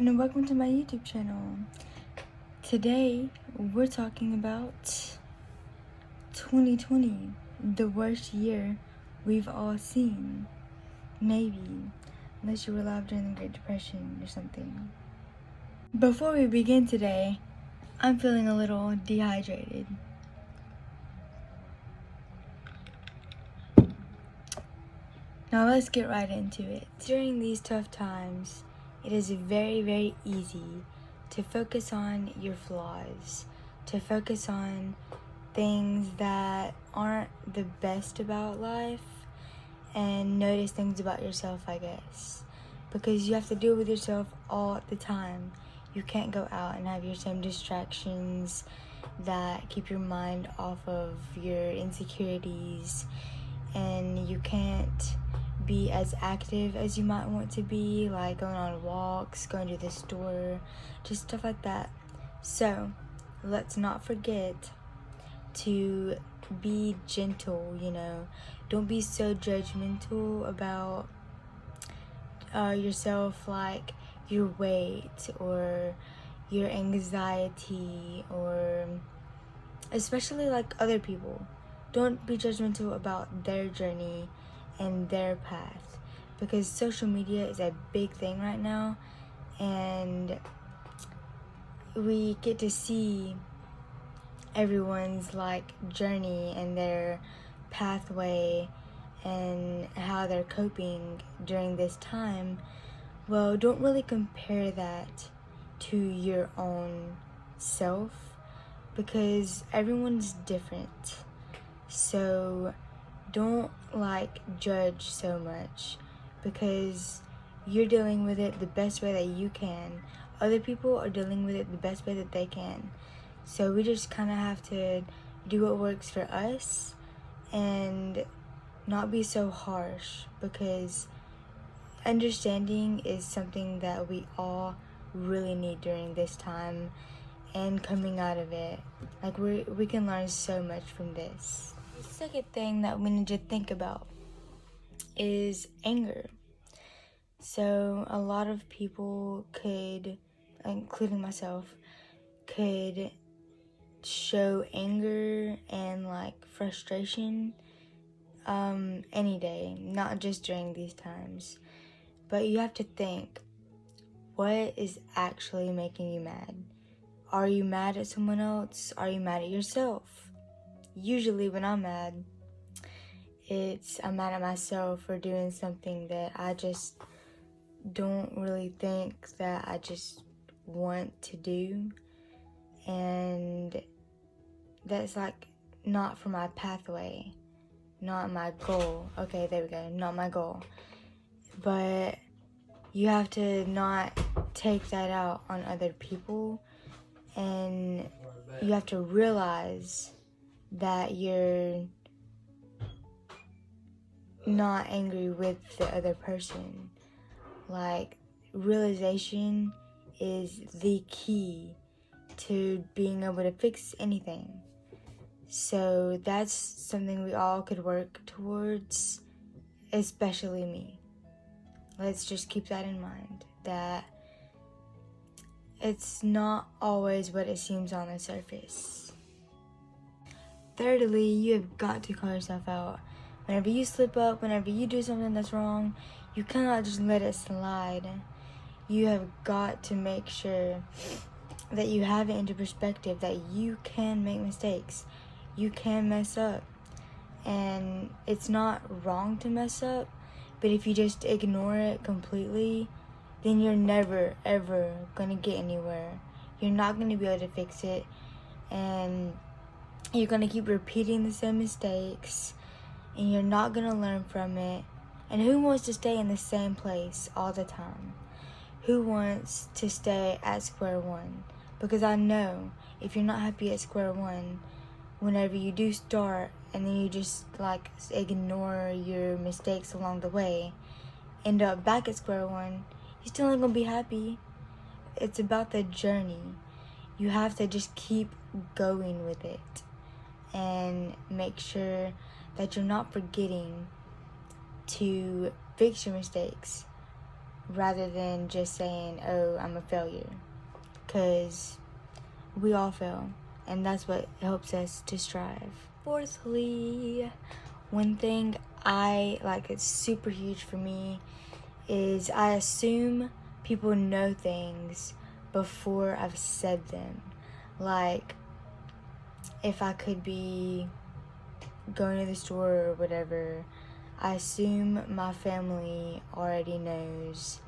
and welcome to my YouTube channel. Today we're talking about 2020, the worst year we've all seen. Maybe, unless you were alive during the Great Depression or something. Before we begin today, I'm feeling a little dehydrated. Now let's get right into it. During these tough times, it is very, very easy to focus on your flaws, to focus on things that aren't the best about life, and notice things about yourself, I guess. Because you have to deal with yourself all the time. You can't go out and have your same distractions that keep your mind off of your insecurities, and you can't be as active as you might want to be, like going on walks, going to the store, just stuff like that. So let's not forget to be gentle, don't be so judgmental about yourself, like your weight or your anxiety, or especially like other people. Don't be judgmental about their journey and their path, because social media is a big thing right now, and we get to see everyone's like journey and their pathway and how they're coping during this time. Well, don't really compare that to your own self, because everyone's different. So don't judge so much, because you're dealing with it the best way that you can. Other people are dealing with it the best way that they can. So we just kind of have to do what works for us and not be so harsh, because understanding is something that we all really need during this time and coming out of it. Like we can learn so much from this. The second thing that we need to think about is anger. So a lot of people could, including myself, could show anger and frustration any day, not just during these times. But you have to think, what is actually making you mad? Are you mad at someone else? Are you mad at yourself? Usually when I'm mad, I'm mad at myself for doing something that I just don't really think that I just want to do, and that's not for my pathway, not my goal. Okay, there we go, not my goal. But you have to not take that out on other people, and you have to realize that you're not angry with the other person. Realization is the key to being able to fix anything. So that's something we all could work towards, especially me. Let's just keep that in mind, that it's not always what it seems on the surface. Thirdly, you have got to call yourself out. Whenever you slip up, whenever you do something that's wrong, you cannot just let it slide. You have got to make sure that you have it into perspective, that you can make mistakes. You can mess up. And it's not wrong to mess up, but if you just ignore it completely, then you're never, ever gonna get anywhere. You're not gonna be able to fix it, and you're gonna keep repeating the same mistakes, and you're not gonna learn from it. And who wants to stay in the same place all the time? Who wants to stay at square one? Because I know if you're not happy at square one, whenever you do start and then you just ignore your mistakes along the way, end up back at square one, you're still not gonna be happy. It's about the journey. You have to just keep going with it and make sure that you're not forgetting to fix your mistakes. rather than just saying, oh, I'm a failure. Because we all fail, and that's what helps us to strive. Fourthly, one thing I like, it's super huge for me, is I assume people know things before I've said them. Like, if I could be going to the store or whatever, I assume my family already knows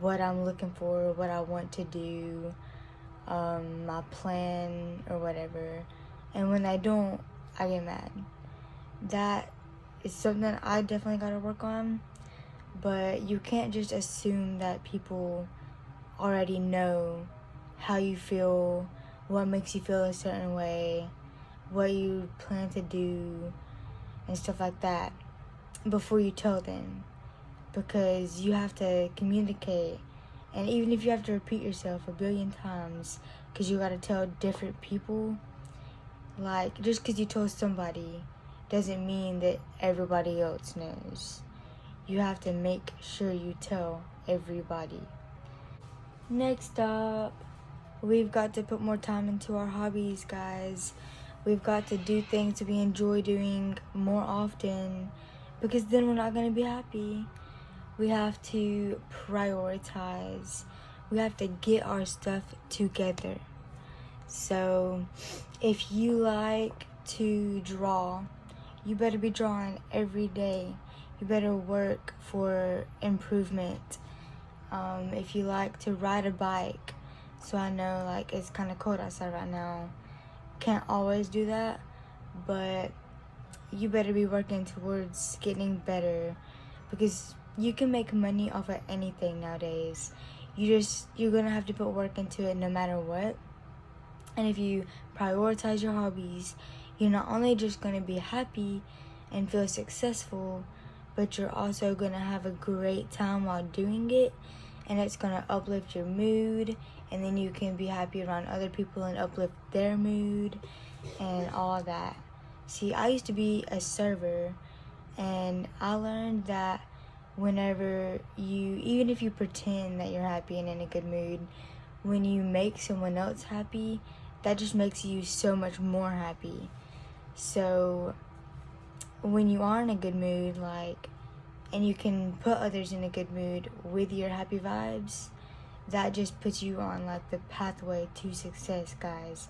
what I'm looking for, what I want to do, my plan or whatever. And when I don't, I get mad. That is something I definitely gotta work on. But you can't just assume that people already know how you feel, what makes you feel a certain way, what you plan to do, and stuff like that before you tell them. Because you have to communicate. And even if you have to repeat yourself a billion times, because you gotta tell different people, like, just because you told somebody doesn't mean that everybody else knows. You have to make sure you tell everybody. Next up, we've got to put more time into our hobbies, guys. We've got to do things that we enjoy doing more often, because then we're not going to be happy. We have to prioritize. We have to get our stuff together. So, if you like to draw, you better be drawing every day. You better work for improvement. If you like to ride a bike, so I know, like, it's kind of cold outside right now. Can't always do that, but you better be working towards getting better, because you can make money off of anything nowadays. You're gonna have to put work into it no matter what. And if you prioritize your hobbies, you're not only just gonna be happy and feel successful, but you're also gonna have a great time while doing it, and it's gonna uplift your mood, and then you can be happy around other people and uplift their mood and all that. See, I used to be a server, and I learned that whenever even if you pretend that you're happy and in a good mood, when you make someone else happy, that just makes you so much more happy. So when you are in a good mood, like, and you can put others in a good mood with your happy vibes, that just puts you on, like, the pathway to success, guys.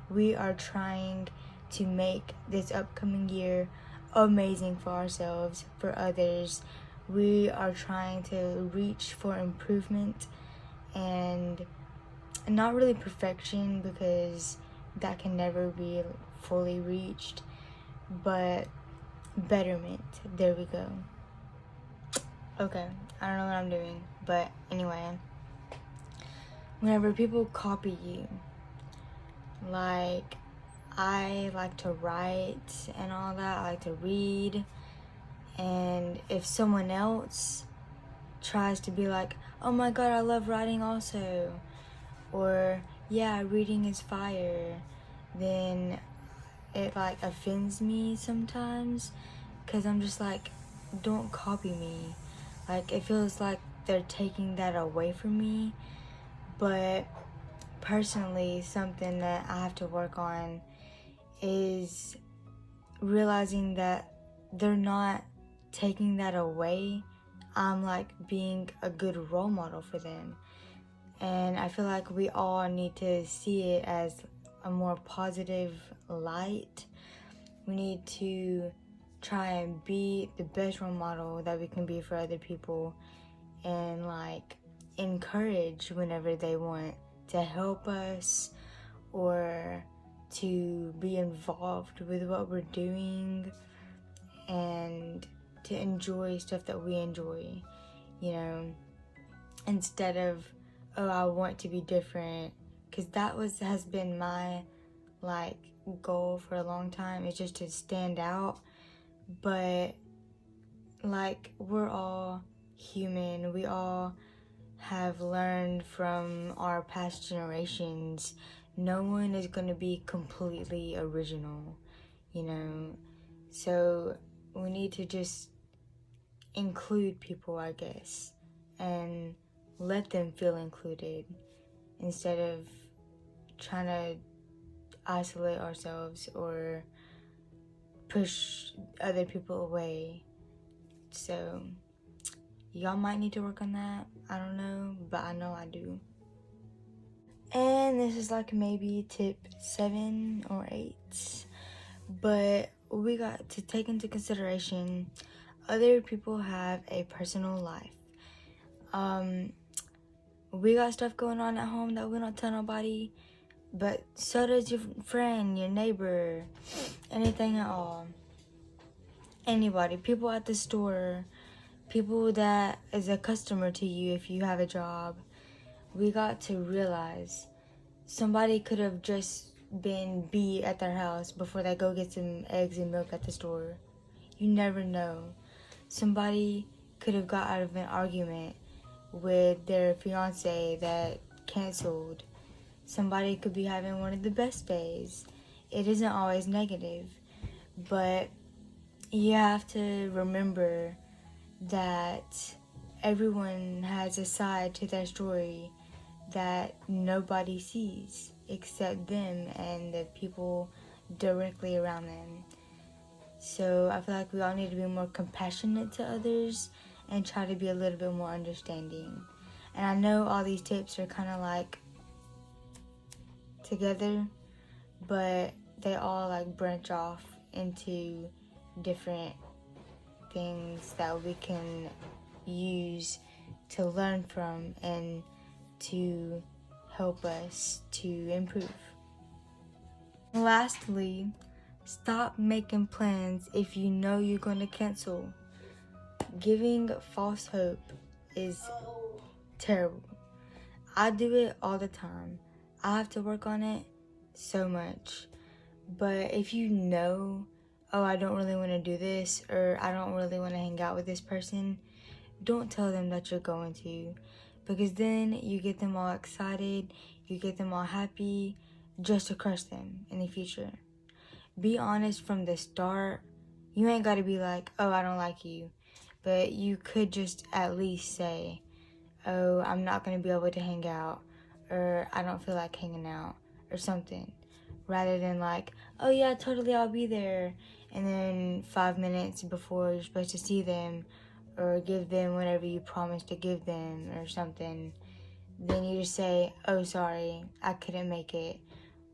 We are trying to make this upcoming year amazing for ourselves, for others. We are trying to reach for improvement, and not really perfection, because that can never be fully reached, but betterment. There we go. Okay, I don't know what I'm doing, but anyway, whenever people copy you, like, I like to write and all that, I like to read, and if someone else tries to be like, oh my god, I love writing also, or yeah, reading is fire, then it, like, offends me sometimes, because I'm just like, don't copy me. Like, it feels like they're taking that away from me. But personally, something that I have to work on is realizing that they're not taking that away. I'm, like, being a good role model for them. And I feel like we all need to see it as a more positive light. We need to try and be the best role model that we can be for other people, and, like, encourage whenever they want to help us or to be involved with what we're doing, and to enjoy stuff that we enjoy, you know, instead of, oh, I want to be different, because that has been my, like, goal for a long time, is just to stand out. But, like, we're all human. We all have learned from our past generations. No one is going to be completely original, you know. So we need to just include people, I guess, and let them feel included instead of trying to isolate ourselves or push other people away. So y'all might need to work on that. I don't know, but I know I do. And this is like maybe tip 7 or 8. But we got to take into consideration other people have a personal life. We got stuff going on at home that we don't tell nobody, but so does your friend, your neighbor, anything at all. Anybody, people at the store, people that is a customer to you if you have a job. We got to realize somebody could have just been beat at their house before they go get some eggs and milk at the store. You never know. Somebody could have got out of an argument with their fiance that canceled. Somebody could be having one of the best days. It isn't always negative, but you have to remember that everyone has a side to their story that nobody sees except them and the people directly around them. So I feel like we all need to be more compassionate to others and try to be a little bit more understanding. And I know all these tips are kind of like together, but they all like branch off into different things that we can use to learn from and to help us to improve. Lastly, stop making plans if you know you're going to cancel. Giving false hope is terrible. I do it all the time. I have to work on it so much. But if you know, oh, I don't really want to do this, or I don't really want to hang out with this person, don't tell them that you're going to. Because then you get them all excited, you get them all happy, just to crush them in the future. Be honest from the start. You ain't got to be like, oh, I don't like you. But you could just at least say, oh, I'm not going to be able to hang out, or I don't feel like hanging out, or something. Rather than like, oh yeah, totally, I'll be there. And then 5 minutes before you're supposed to see them, or give them whatever you promised to give them, or something, then you just say, oh, sorry, I couldn't make it,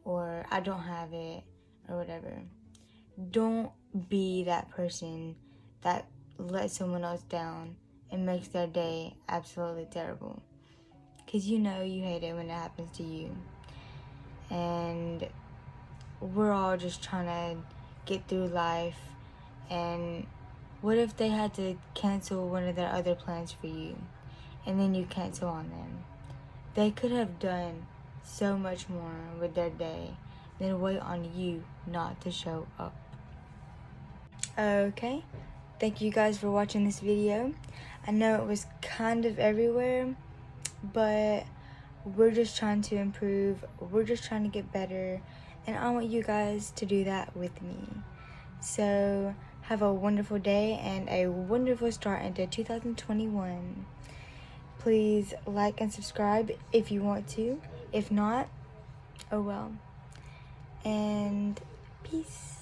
or I don't have it, or whatever. Don't be that person that lets someone else down and makes their day absolutely terrible. Because you know you hate it when it happens to you. And we're all just trying to get through life. And what if they had to cancel one of their other plans for you and then you cancel on them? They could have done so much more with their day than wait on you not to show up. Okay, thank you guys for watching this video. I know it was kind of everywhere, but we're just trying to improve. We're just trying to get better, and I want you guys to do that with me. So have a wonderful day and a wonderful start into 2021. Please like and subscribe if you want to. If not, oh well. And peace.